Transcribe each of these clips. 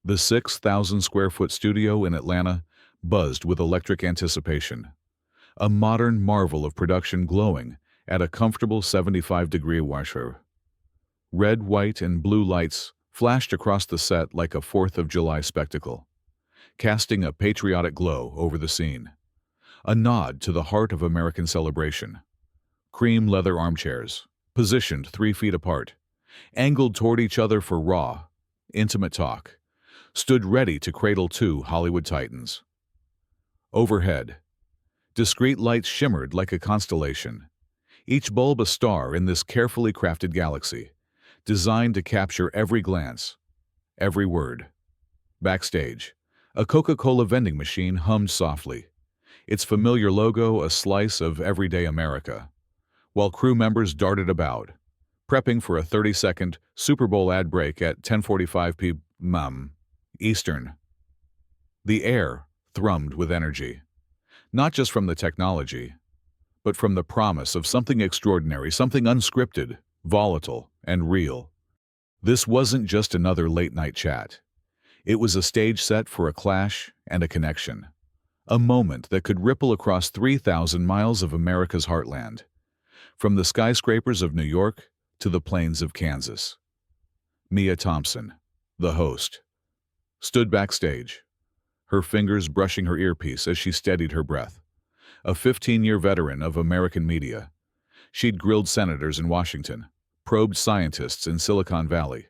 The 6,000 square foot studio in Atlanta buzzed with electric anticipation, a modern marvel of production glowing at a comfortable 75-degree washer. Red, white, and blue lights flashed across the set like a 4th of July spectacle, casting a patriotic glow over the scene, a nod to the heart of American celebration. Cream leather armchairs, positioned 3 feet apart, angled toward each other for raw, intimate talk, stood ready to cradle 2 Hollywood titans. Overhead, discrete lights shimmered like a constellation, each bulb a star in this carefully crafted galaxy, designed to capture every glance, every word. Backstage, a Coca-Cola vending machine hummed softly, its familiar logo a slice of everyday America, while crew members darted about, prepping for a 30-second Super Bowl ad break at 10:45 p.m. Eastern. The air thrummed with energy, not just from the technology, but from the promise of something extraordinary, something unscripted, volatile, and real. This wasn't just another late-night chat. It was a stage set for a clash and a connection, a moment that could ripple across 3,000 miles of America's heartland, from the skyscrapers of New York to the plains of Kansas. Mia Thompson, the host, stood backstage, her fingers brushing her earpiece as she steadied her breath. A 15-year veteran of American media, she'd grilled senators in Washington, probed scientists in Silicon Valley,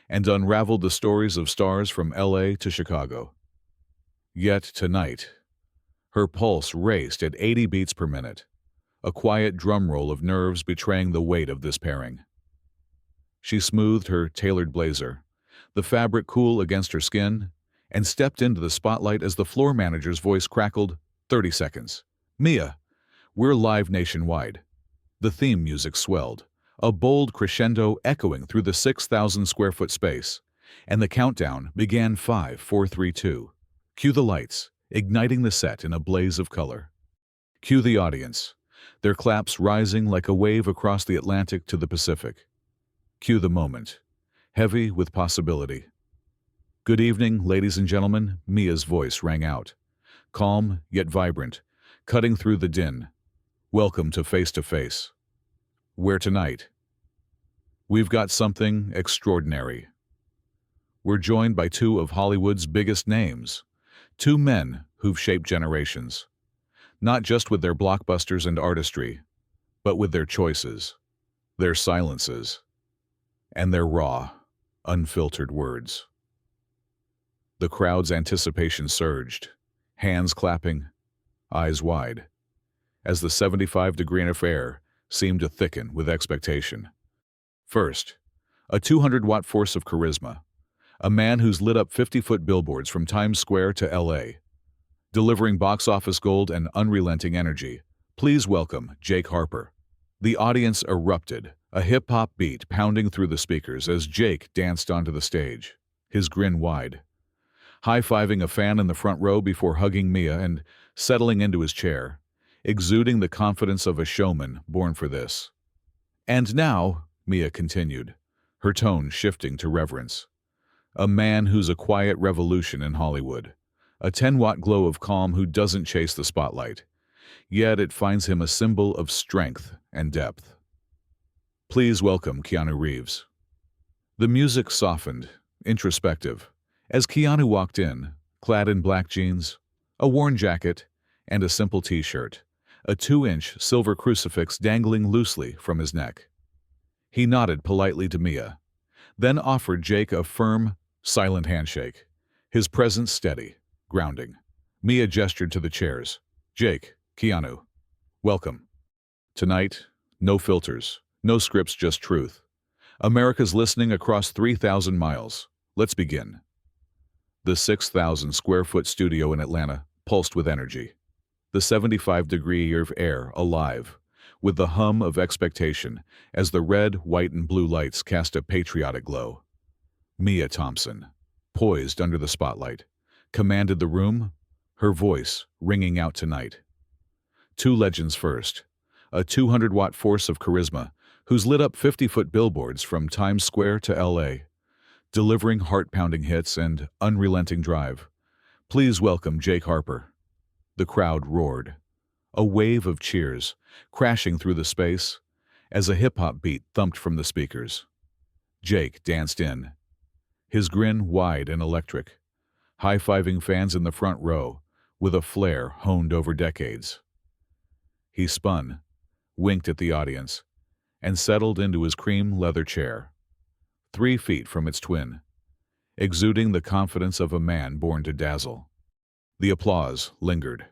and unraveled the stories of stars from LA to Chicago. Yet tonight, her pulse raced at 80 beats per minute, a quiet drumroll of nerves betraying the weight of this pairing. She smoothed her tailored blazer, the fabric cool against her skin, and stepped into the spotlight as the floor manager's voice crackled, 30 seconds. Mia, we're live nationwide. The theme music swelled, a bold crescendo echoing through the 6,000 square foot space, and the countdown began 5, 4, 3, 2. Cue the lights, igniting the set in a blaze of color. Cue the audience, their claps rising like a wave across the Atlantic to the Pacific. Cue the moment, heavy with possibility. Good evening, ladies and gentlemen, Mia's voice rang out, calm yet vibrant, cutting through the din. Welcome to Face to Face. Where tonight, we've got something extraordinary. We're joined by 2 of Hollywood's biggest names, 2 men who've shaped generations, not just with their blockbusters and artistry, but with their choices, their silences, and their raw, unfiltered words. The crowd's anticipation surged, hands clapping, eyes wide, as the 75-degree affair seemed to thicken with expectation. First, a 200-watt force of charisma, a man who's lit up 50-foot billboards from Times Square to LA, delivering box office gold and unrelenting energy. Please welcome Jake Harper. The audience erupted, a hip-hop beat pounding through the speakers as Jake danced onto the stage, his grin wide, high-fiving a fan in the front row before hugging Mia and settling into his chair, exuding the confidence of a showman born for this. And now, Mia continued, her tone shifting to reverence, a man who's a quiet revolution in Hollywood, a 10-watt glow of calm who doesn't chase the spotlight, yet it finds him a symbol of strength and depth. Please welcome Keanu Reeves. The music softened, introspective, as Keanu walked in, clad in black jeans, a worn jacket, and a simple t-shirt, a 2-inch silver crucifix dangling loosely from his neck. He nodded politely to Mia, then offered Jake a firm, silent handshake, his presence steady, grounding. Mia gestured to the chairs. Jake, Keanu, welcome. Tonight, no filters, no scripts, just truth. America's listening across 3,000 miles. Let's begin. The 6,000 square foot studio in Atlanta pulsed with energy, the 75-degree of air alive, with the hum of expectation as the red, white, and blue lights cast a patriotic glow. Mia Thompson, poised under the spotlight, commanded the room, her voice ringing out tonight. 2 legends first, a 200-watt force of charisma who's lit up 50-foot billboards from Times Square to LA, delivering heart-pounding hits and unrelenting drive. Please welcome Jake Harper. The crowd roared. A wave of cheers, crashing through the space, as a hip-hop beat thumped from the speakers. Jake danced in, his grin wide and electric, high-fiving fans in the front row with a flair honed over decades. He spun, winked at the audience, and settled into his cream leather chair, 3 feet from its twin, exuding the confidence of a man born to dazzle. The applause lingered,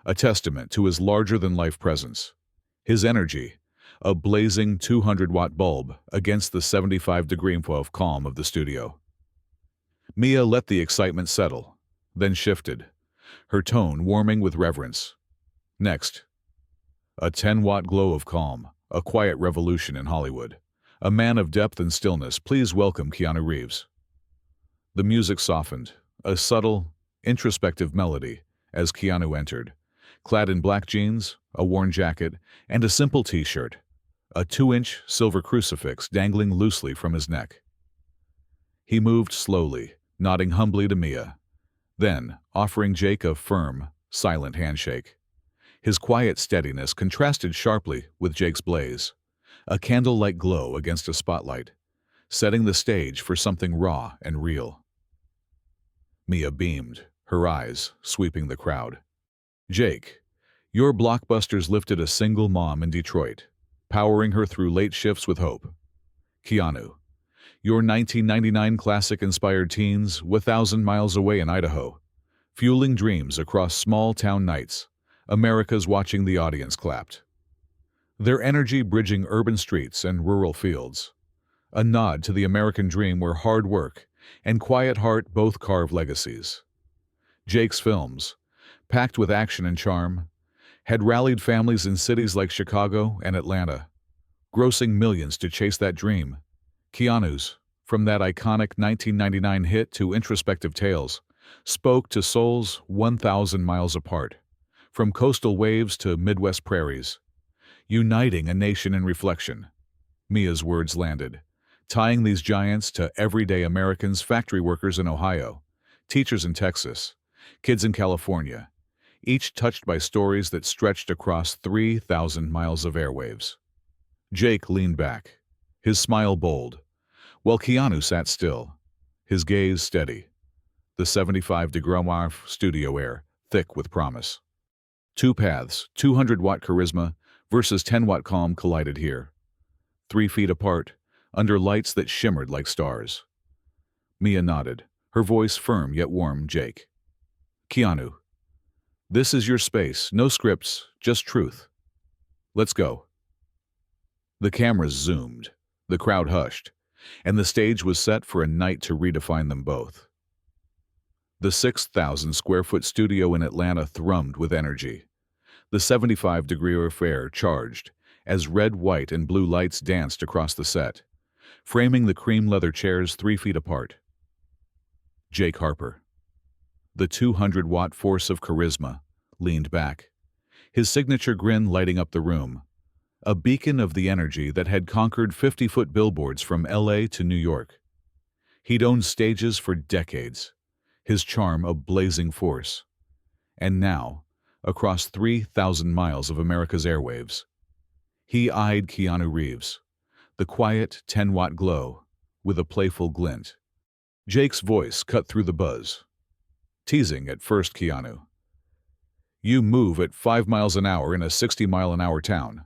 a testament to his larger-than-life presence. His energy, a blazing 200-watt bulb against the 75-degree calm of the studio. Mia let the excitement settle, then shifted, her tone warming with reverence. Next, a 10-watt glow of calm, a quiet revolution in Hollywood. A man of depth and stillness, please welcome Keanu Reeves. The music softened, a subtle, introspective melody, as Keanu entered, clad in black jeans, a worn jacket, and a simple t-shirt, a 2-inch silver crucifix dangling loosely from his neck. He moved slowly, nodding humbly to Mia, then offering Jake a firm, silent handshake. His quiet steadiness contrasted sharply with Jake's blaze, a candle-like glow against a spotlight, setting the stage for something raw and real. Mia beamed, her eyes sweeping the crowd. Jake, your blockbusters lifted a single mom in Detroit, powering her through late shifts with hope. Keanu, your 1999 classic inspired teens 1,000 miles away in Idaho, fueling dreams across small-town nights. America's watching, the audience clapped. Their energy bridging urban streets and rural fields. A nod to the American dream where hard work and quiet heart both carve legacies. Jake's films, packed with action and charm, had rallied families in cities like Chicago and Atlanta, grossing millions to chase that dream. Keanu's, from that iconic 1999 hit to introspective tales, spoke to souls 1,000 miles apart, from coastal waves to Midwest prairies, uniting a nation in reflection. Mia's words landed, tying these giants to everyday Americans, factory workers in Ohio, teachers in Texas, kids in California, each touched by stories that stretched across 3,000 miles of airwaves. Jake leaned back, his smile bold, while Keanu sat still, his gaze steady, the 75-degree studio air thick with promise. 2 paths, 200-watt charisma versus 10-watt calm collided here, 3 feet apart, under lights that shimmered like stars. Mia nodded, her voice firm yet warm. Jake. Keanu. This is your space, no scripts, just truth. Let's go. The cameras zoomed, the crowd hushed, and the stage was set for a night to redefine them both. The 6,000-square-foot studio in Atlanta thrummed with energy. The 75-degree affair charged, as red, white, and blue lights danced across the set, framing the cream leather chairs 3 feet apart. Jake Harper, the 200-watt force of charisma, leaned back, his signature grin lighting up the room, a beacon of the energy that had conquered 50-foot billboards from L.A. to New York. He'd owned stages for decades, his charm a blazing force. And now, across 3,000 miles of America's airwaves, he eyed Keanu Reeves, the quiet 10-watt glow, with a playful glint. Jake's voice cut through the buzz, teasing at first. Keanu, you move at 5 miles an hour in a 60-mile-an-hour town.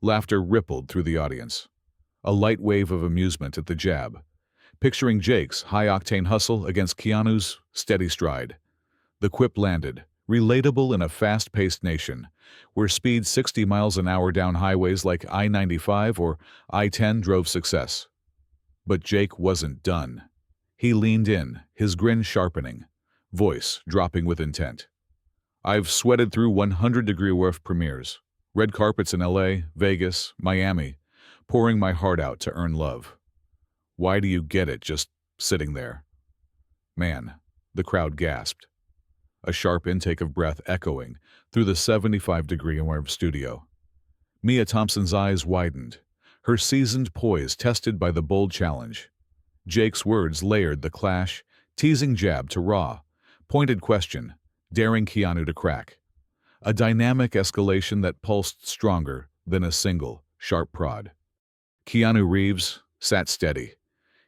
Laughter rippled through the audience, a light wave of amusement at the jab, picturing Jake's high-octane hustle against Keanu's steady stride. The quip landed, relatable in a fast-paced nation, where speed 60 miles an hour down highways like I-95 or I-10 drove success. But Jake wasn't done. He leaned in, his grin sharpening, voice dropping with intent. I've sweated through 100-degree warmth premieres, red carpets in L.A., Vegas, Miami, pouring my heart out to earn love. Why do you get it just sitting there? Man, the crowd gasped, a sharp intake of breath echoing through the 75-degree warmth studio. Mia Thompson's eyes widened, her seasoned poise tested by the bold challenge. Jake's words layered the clash, teasing jab to raw, pointed question, daring Keanu to crack. A dynamic escalation that pulsed stronger than a single, sharp prod. Keanu Reeves sat steady.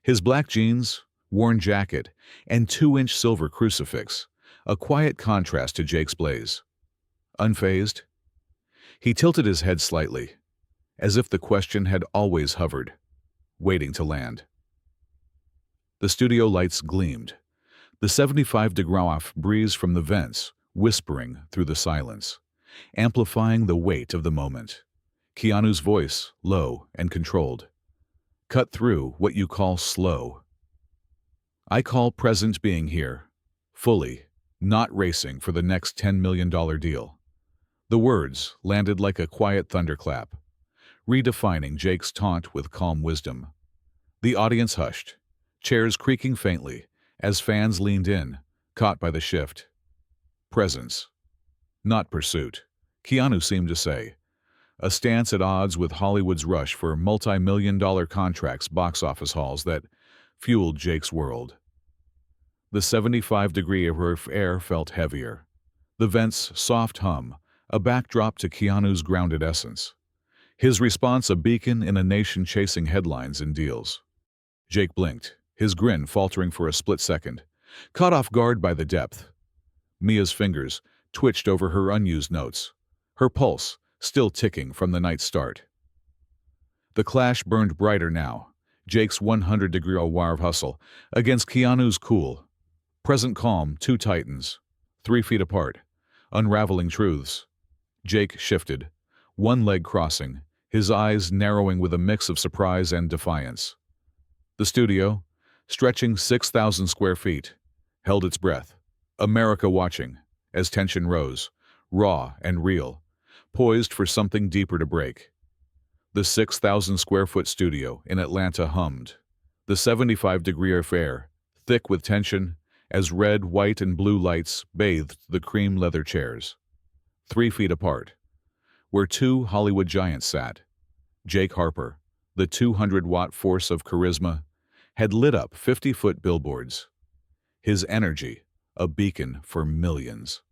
His black jeans, worn jacket, and 2-inch silver crucifix, a quiet contrast to Jake's blaze. Unfazed, he tilted his head slightly, as if the question had always hovered, waiting to land. The studio lights gleamed, the 75-degree breeze from the vents whispering through the silence, amplifying the weight of the moment. Keanu's voice, low and controlled, cut through what you call slow. I call present being here, fully, not racing for the next $10 million deal. The words landed like a quiet thunderclap, redefining Jake's taunt with calm wisdom. The audience hushed, chairs creaking faintly as fans leaned in, caught by the shift. Presence, not pursuit, Keanu seemed to say, a stance at odds with Hollywood's rush for multi-million-dollar contracts box office hauls that fueled Jake's world. The 75-degree air felt heavier, the vents' soft hum, a backdrop to Keanu's grounded essence. His response a beacon in a nation chasing headlines and deals. Jake blinked, his grin faltering for a split second, caught off guard by the depth. Mia's fingers twitched over her unused notes, her pulse still ticking from the night's start. The clash burned brighter now, Jake's 100-degree wire hustle against Keanu's cool, present calm, two titans, 3 feet apart, unraveling truths. Jake shifted, one leg crossing, his eyes narrowing with a mix of surprise and defiance. The studio, stretching 6,000 square feet, held its breath, America watching, as tension rose, raw and real, poised for something deeper to break. The 6,000-square-foot studio in Atlanta hummed, the 75-degree air, thick with tension, as red, white, and blue lights bathed the cream leather chairs. 3 feet apart, where two Hollywood giants sat, Jake Harper, the 200-watt force of charisma, had lit up 50-foot billboards. His energy, a beacon for millions.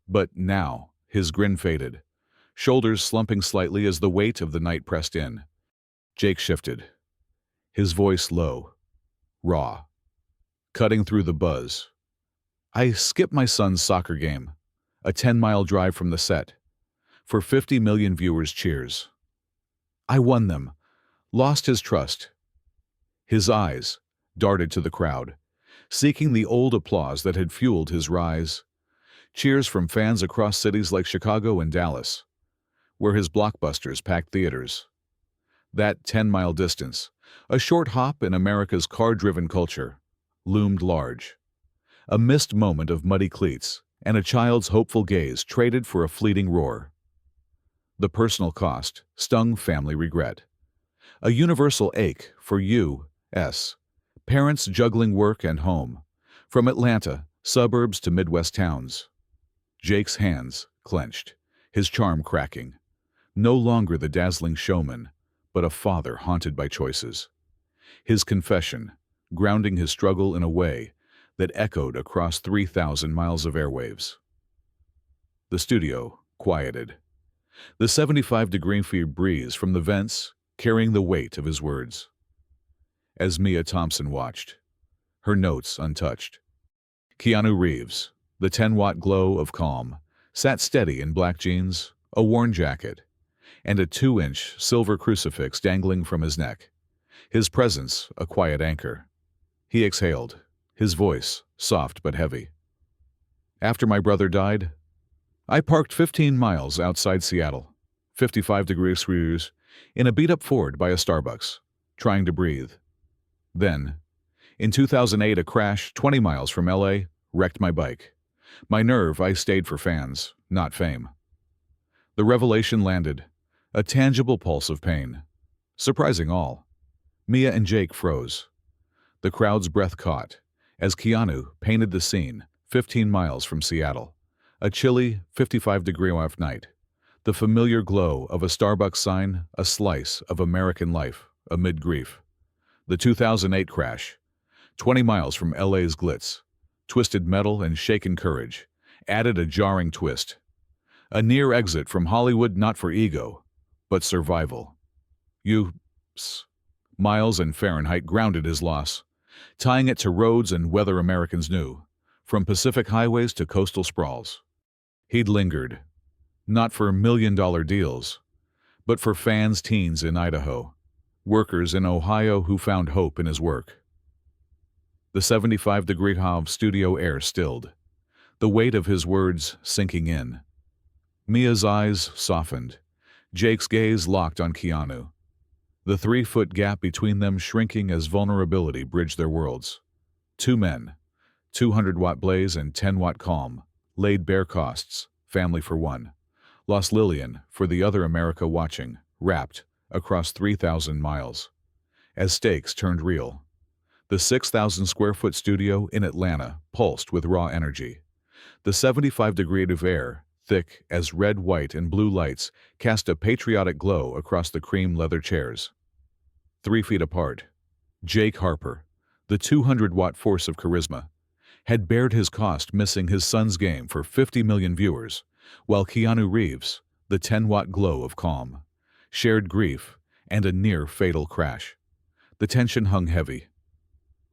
But now, his grin faded, shoulders slumping slightly as the weight of the night pressed in. Jake shifted, his voice low, raw, cutting through the buzz. I skipped my son's soccer game, a 10-mile drive from the set, for 50 million viewers' cheers. I won them, lost his trust. His eyes darted to the crowd, seeking the old applause that had fueled his rise. Cheers from fans across cities like Chicago and Dallas, where his blockbusters packed theaters. That 10-mile distance, a short hop in America's car-driven culture, loomed large. A missed moment of muddy cleats and a child's hopeful gaze traded for a fleeting roar. The personal cost stung family regret. A universal ache for U.S. parents juggling work and home, from Atlanta, suburbs to Midwest towns. Jake's hands clenched, his charm cracking. No longer the dazzling showman, but a father haunted by choices. His confession, grounding his struggle in a way that echoed across 3,000 miles of airwaves. The studio quieted. The 75-degree breeze from the vents carrying the weight of his words. As Mia Thompson watched, her notes untouched. Keanu Reeves, the 10-watt glow of calm, sat steady in black jeans, a worn jacket, and a 2-inch silver crucifix dangling from his neck. His presence a quiet anchor. He exhaled, his voice soft but heavy. After my brother died, I parked 15 miles outside Seattle, 55 degrees, in a beat-up Ford by a Starbucks, trying to breathe. Then, in 2008, a crash 20 miles from LA wrecked my bike. My nerve, I stayed for fans, not fame. The revelation landed, a tangible pulse of pain. Surprising all. Mia and Jake froze. The crowd's breath caught, as Keanu painted the scene 15 miles from Seattle. A chilly, 55-degree night. The familiar glow of a Starbucks sign, a slice of American life amid grief. The 2008 crash, 20 miles from LA's glitz, twisted metal and shaken courage, added a jarring twist. A near exit from Hollywood not for ego, but survival. Miles and Fahrenheit grounded his loss, tying it to roads and weather Americans knew, from Pacific highways to coastal sprawls. He'd lingered, not for million-dollar deals, but for fans, teens in Idaho, workers in Ohio who found hope in his work. The 75-degree Hav studio air stilled, the weight of his words sinking in. Mia's eyes softened, Jake's gaze locked on Keanu, the 3-foot gap between them shrinking as vulnerability bridged their worlds. Two men, 200-watt blaze and 10-watt calm, laid bare costs, family for one. Lost Lillian for the other America watching, wrapped across 3,000 miles. As stakes turned real, the 6,000-square-foot studio in Atlanta pulsed with raw energy. The 75-degree of air, thick as red, white, and blue lights, cast a patriotic glow across the cream leather chairs. 3 feet apart, Jake Harper, the 200-watt force of charisma, had bared his cost missing his son's game for 50 million viewers, while Keanu Reeves, the 10-watt glow of calm, shared grief and a near-fatal crash. The tension hung heavy.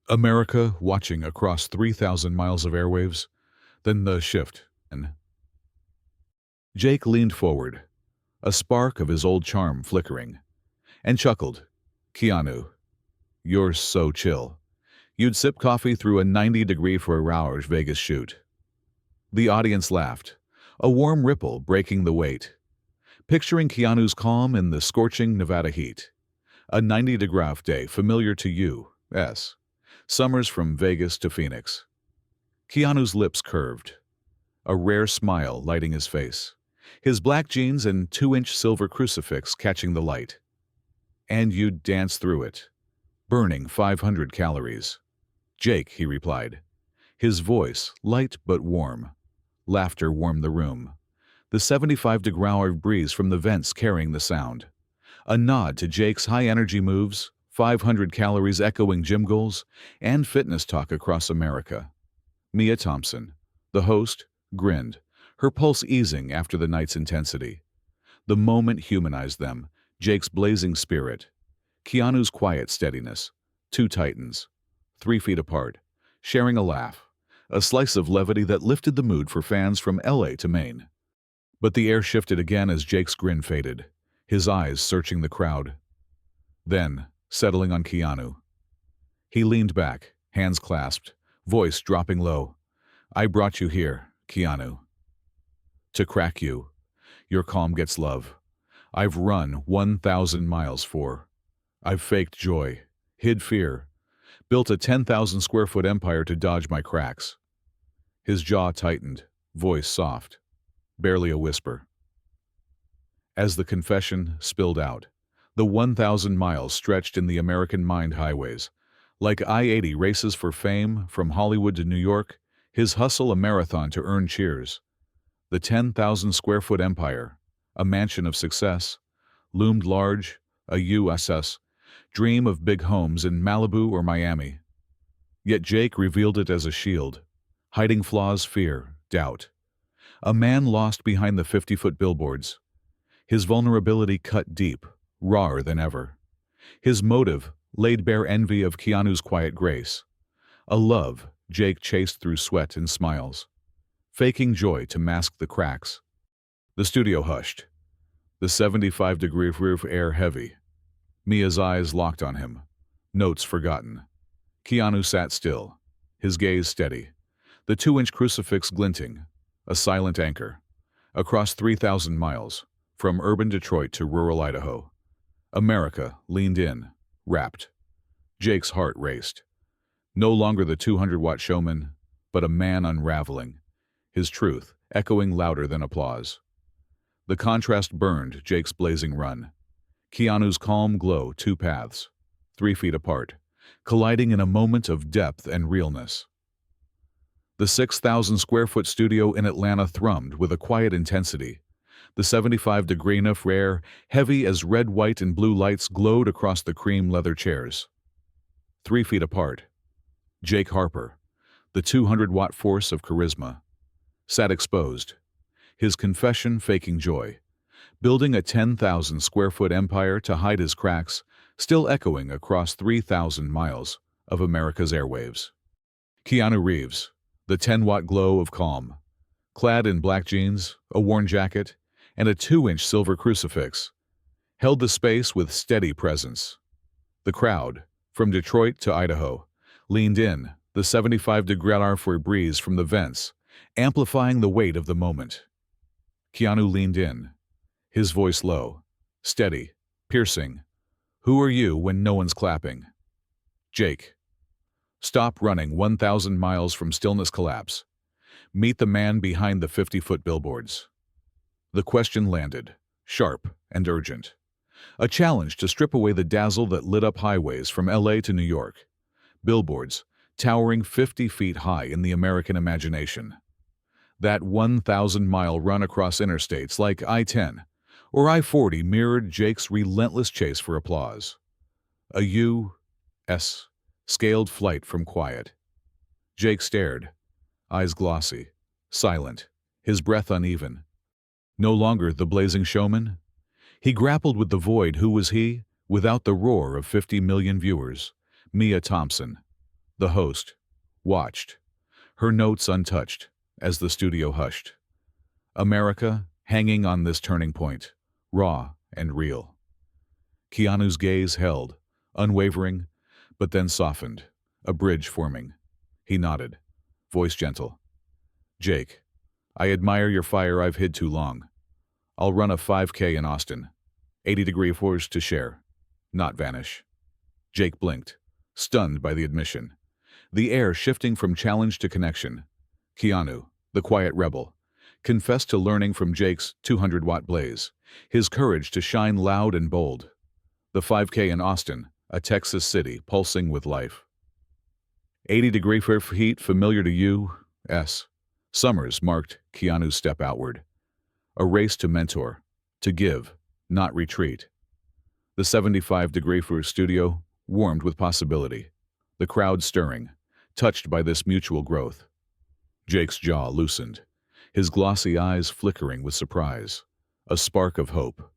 America watching across 3,000 miles of airwaves, then the shift. Jake leaned forward, a spark of his old charm flickering, and chuckled. Keanu, you're so chill. You'd sip coffee through a 90-degree for a hour's Vegas shoot. The audience laughed, a warm ripple breaking the weight. Picturing Keanu's calm in the scorching Nevada heat. A 90-degree day familiar to you, yes. Summers from Vegas to Phoenix. Keanu's lips curved, a rare smile lighting his face. His black jeans and 2-inch silver crucifix catching the light. And you'd dance through it, burning 500 calories. Jake, he replied. His voice, light but warm. Laughter warmed the room. The 75-degree breeze from the vents carrying the sound. A nod to Jake's high-energy moves, 500 calories echoing gym goals, and fitness talk across America. Mia Thompson, the host, grinned, her pulse easing after the night's intensity. The moment humanized them, Jake's blazing spirit, Keanu's quiet steadiness, 2 titans, 3 feet apart, sharing a laugh, a slice of levity that lifted the mood for fans from LA to Maine. But the air shifted again as Jake's grin faded, his eyes searching the crowd. Then, settling on Keanu. He leaned back, hands clasped, voice dropping low. I brought you here, Keanu. To crack you. Your calm gets love. I've run 1,000 miles for. I've faked joy, hid fear, built a 10,000-square-foot empire to dodge my cracks. His jaw tightened, voice soft, barely a whisper. As the confession spilled out, the 1,000 miles stretched in the American mind highways. Like I-80 races for fame from Hollywood to New York, his hustle a marathon to earn cheers. The 10,000-square-foot empire, a mansion of success, loomed large, a USS, dream of big homes in Malibu or Miami. Yet Jake revealed it as a shield, hiding flaws, fear, doubt. A man lost behind the 50-foot billboards. His vulnerability cut deep, rawer than ever. His motive laid bare envy of Keanu's quiet grace. A love Jake chased through sweat and smiles, faking joy to mask the cracks. The studio hushed, the 75-degree roof air heavy. Mia's eyes locked on him, notes forgotten. Keanu sat still, his gaze steady, the 2-inch crucifix glinting, a silent anchor. Across 3,000 miles, from urban Detroit to rural Idaho, America leaned in, wrapped. Jake's heart raced. No longer the 200-watt showman, but a man unraveling, his truth echoing louder than applause. The contrast burned Jake's blazing run. Keanu's calm glow 2 paths, 3 feet apart, colliding in a moment of depth and realness. The 6,000-square-foot studio in Atlanta thrummed with a quiet intensity. The 75-degree air, heavy as red, white, and blue lights, glowed across the cream leather chairs. 3 feet apart. Jake Harper, the 200-watt force of charisma, sat exposed, his confession faking joy, building a 10,000-square-foot empire to hide his cracks, still echoing across 3,000 miles of America's airwaves. Keanu Reeves, the 10-watt glow of calm, clad in black jeans, a worn jacket, and a 2-inch silver crucifix, held the space with steady presence. The crowd, from Detroit to Idaho, leaned in, the 75-degree breeze from the vents, amplifying the weight of the moment. Keanu leaned in, his voice low, steady, piercing. "Who are you when no one's clapping?" "Jake. Stop running 1,000 miles from stillness collapse. Meet the man behind the 50-foot billboards." The question landed, sharp and urgent. A challenge to strip away the dazzle that lit up highways from LA to New York. Billboards, towering 50 feet high in the American imagination. That 1,000-mile run across interstates like I-10 or I-40 mirrored Jake's relentless chase for applause. A U.S. scaled flight from quiet. Jake stared, eyes glossy, silent, his breath uneven. No longer the blazing showman. He grappled with the void. Who was he, without the roar of 50 million viewers? Mia Thompson, the host, watched, her notes untouched, as the studio hushed. America hanging on this turning point, raw and real. Keanu's gaze held, unwavering, but then softened, a bridge forming. He nodded, voice gentle. "Jake, I admire your fire. I've hid too long. I'll run a 5K in Austin. 80-degree force to share, not vanish." Jake blinked, stunned by the admission. The air shifting from challenge to connection. Keanu, the quiet rebel, confessed to learning from Jake's 200-watt blaze, his courage to shine loud and bold. The 5K in Austin, a Texas city pulsing with life. 80-degree heat familiar to U.S. Summers marked Keanu's step outward. A race to mentor, to give, not retreat. The 75-degree studio warmed with possibility, the crowd stirring, touched by this mutual growth. Jake's jaw loosened, his glossy eyes flickering with surprise, a spark of hope.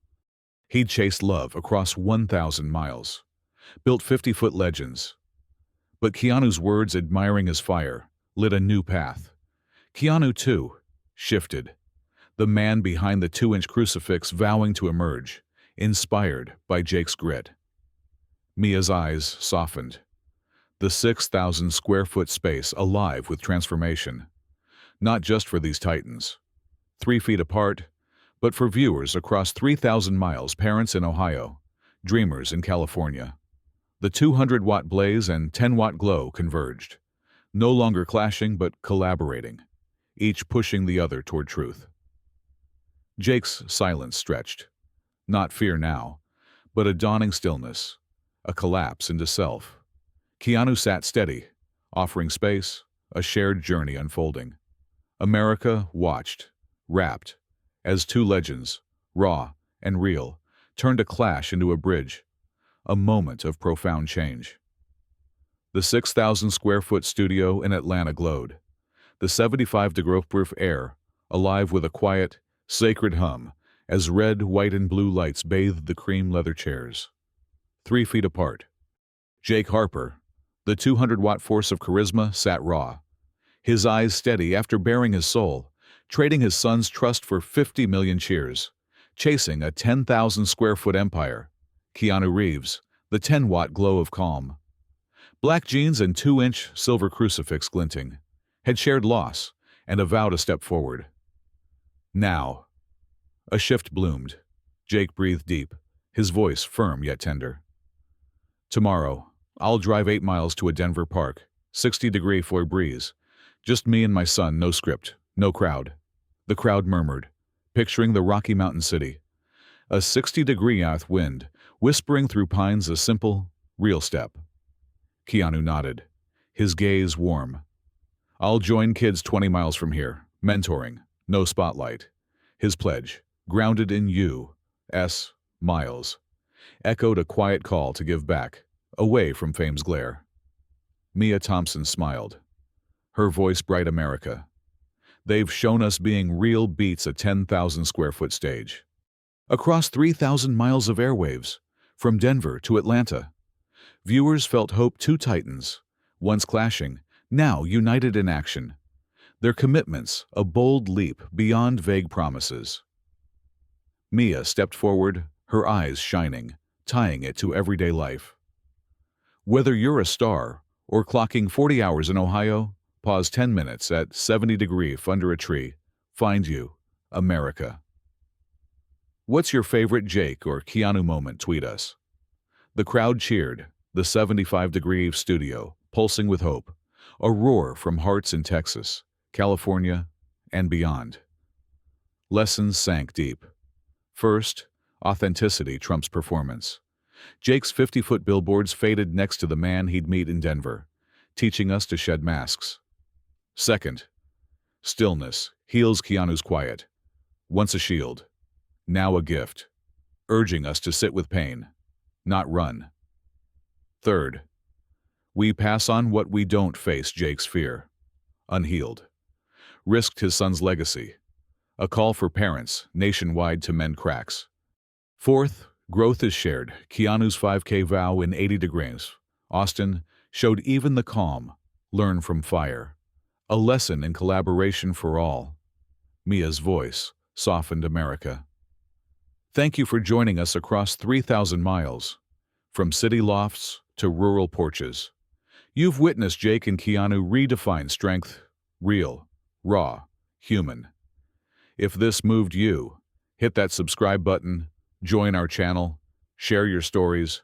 He'd chased love across 1,000 miles, built 50-foot legends. But Keanu's words admiring his fire lit a new path. Keanu, too, shifted, the man behind the 2-inch crucifix vowing to emerge, inspired by Jake's grit. Mia's eyes softened, the 6,000-square-foot space alive with transformation. Not just for these titans, 3 feet apart, but for viewers across 3,000 miles, parents in Ohio, dreamers in California. The 200-watt blaze and 10-watt glow converged, no longer clashing but collaborating, each pushing the other toward truth. Jake's silence stretched, not fear now, but a dawning stillness, a collapse into self. Keanu sat steady, offering space, a shared journey unfolding. America watched, rapt, as two legends, raw and real, turned a clash into a bridge, a moment of profound change. The 6,000-square-foot studio in Atlanta glowed, the 75-degree air alive with a quiet, sacred hum as red, white, and blue lights bathed the cream leather chairs. 3 feet apart. Jake Harper, the 200-watt force of charisma, sat raw, his eyes steady after baring his soul, trading his son's trust for 50 million cheers, chasing a 10,000-square-foot empire. Keanu Reeves, the 10-watt glow of calm. Black jeans and 2-inch silver crucifix glinting, had shared loss and a vow to step forward. Now. A shift bloomed. Jake breathed deep, his voice firm yet tender. "Tomorrow, I'll drive 8 miles to a Denver park, 60-degree breeze. Just me and my son, no script, no crowd." The crowd murmured, picturing the Rocky Mountain city. A 60-degree north wind, whispering through pines, a simple, real step. Keanu nodded, his gaze warm. "I'll join kids 20 miles from here, mentoring, no spotlight." His pledge, grounded in U.S. miles, echoed a quiet call to give back, away from fame's glare. Mia Thompson smiled. Her voice bright. America. They've shown us being real beats a 10,000 square foot stage. Across 3,000 miles of airwaves, from Denver to Atlanta, viewers felt hope. Two titans, once clashing, now united in action. Their commitments, a bold leap beyond vague promises. Mia stepped forward, her eyes shining, tying it to everyday life. Whether you're a star or clocking 40 hours in Ohio, pause 10 minutes at 70 degrees under a tree. Find you, America. What's your favorite Jake or Keanu moment? Tweet us. The crowd cheered, the 75-degree studio, pulsing with hope. A roar from hearts in Texas, California, and beyond. Lessons sank deep. First, authenticity trumps performance. Jake's 50-foot billboards faded next to the man he'd meet in Denver, teaching us to shed masks. Second, stillness heals. Keanu's quiet. Once a shield, now a gift, urging us to sit with pain, not run. Third, we pass on what we don't face. Jake's fear, unhealed, risked his son's legacy, a call for parents nationwide to mend cracks. Fourth, growth is shared. Keanu's 5K vow in 80 degrees. Austin showed even the calm. Learn from fire. A lesson in collaboration for all. Mia's voice softened America. Thank you for joining us across 3,000 miles. From city lofts to rural porches. You've witnessed Jake and Keanu redefine strength, real, raw, human. If this moved you, hit that subscribe button, join our channel, share your stories.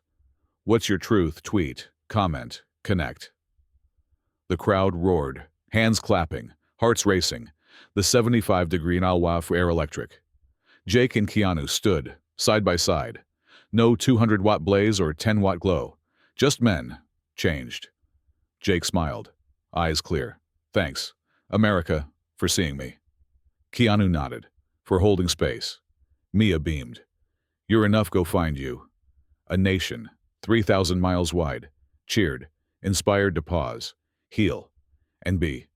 What's your truth? Tweet, comment, connect. The crowd roared, hands clapping, hearts racing, the 75-degree for air electric. Jake and Keanu stood, side by side. No 200-watt blaze or 10-watt glow. Just men, changed. Jake smiled, eyes clear. Thanks, America, for seeing me. Keanu nodded, for holding space. Mia beamed. You're enough. Go find you. A nation, 3,000 miles wide, cheered, inspired to pause, heal, and be.